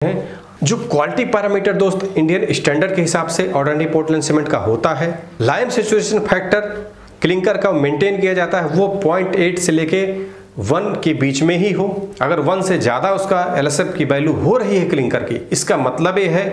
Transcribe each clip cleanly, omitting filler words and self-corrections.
हैं जो quality parameter दोस्त इंडियन स्टैंडर्ड के हिसाब से ऑर्डिनरी पोर्टलैंड सीमेंट का होता है। लाइम सैचुरेशन फैक्टर क्लिंकर का मेंटेन किया जाता है वो 0.8 से लेके 1 के बीच में ही हो। अगर 1 से ज़्यादा उसका एलएसएफ की वैल्यू हो रही है क्लिंकर की, इसका मतलब ये है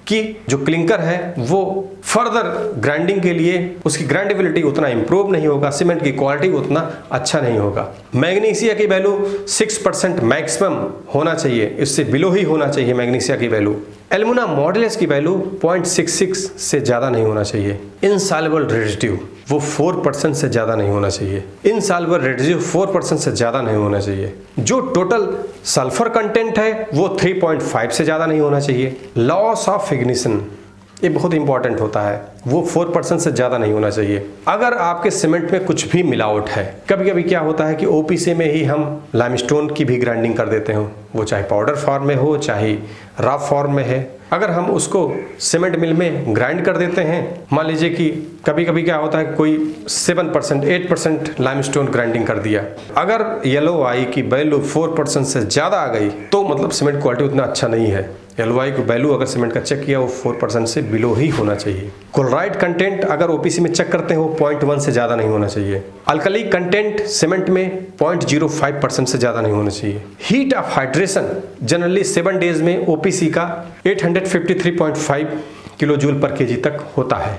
कि जो क्लिंकर है वो फर्दर ग्राइंडिंग के लिए उसकी ग्राइंडेबिलिटी उतना इंप्रूव नहीं होगा, सीमेंट की क्वालिटी उतना अच्छा नहीं होगा। मैग्नीशिया की वैल्यू 6% मैक्सिमम होना चाहिए, इससे बिलो ही होना चाहिए मैग्नीशिया की वैल्यू। एल्यूमिना मॉडुलस की वैल्यू 0.66 से ज़्यादा नहीं होना चाहिए। इनसॉल्युबल रेजिड्यू वो 4% से ज़्यादा नहीं होना चाहिए। इनसॉल्युबल रेजिड्यू 4% से ज़्यादा नहीं होना चाहिए। जो टोटल सल्फर कंटेंट है वो 3.5 से ज़्यादा नहीं होना चाहिए। लॉस ऑफ इग्निशन ये बहुत इंपॉर्टेंट होता है, वो 4% से ज़्यादा नहीं होना चाहिए। अगर आपके सीमेंट में कुछ भी मिलावट है, कभी कभी क्या होता है कि ओपीसी में ही हम लाइमस्टोन की भी ग्राइंडिंग कर देते हो, वो चाहे पाउडर फॉर्म में हो चाहे रफ फॉर्म में है। अगर हम उसको सीमेंट मिल में ग्राइंड कर देते हैं, मान लीजिए कि कभी कभी क्या होता है कोई 7% 8% लाइमस्टोन ग्राइंडिंग कर दिया, अगर LOI की वैल्यू 4% से ज़्यादा आ गई तो मतलब सीमेंट क्वालिटी उतना अच्छा नहीं है। LOI की वैल्यू अगर सीमेंट का चेक किया वो 4% से बिलो ही होना चाहिए। क्लोराइड कंटेंट अगर ओपीसी में चेक करते हो 0.1 से ज़्यादा नहीं होना चाहिए। अल्कली कंटेंट सीमेंट में 0.05% से ज़्यादा नहीं होना चाहिए। Heat of hydration generally 7 days में ओपीसी का 853.5 किलो जूल पर केजी तक होता है।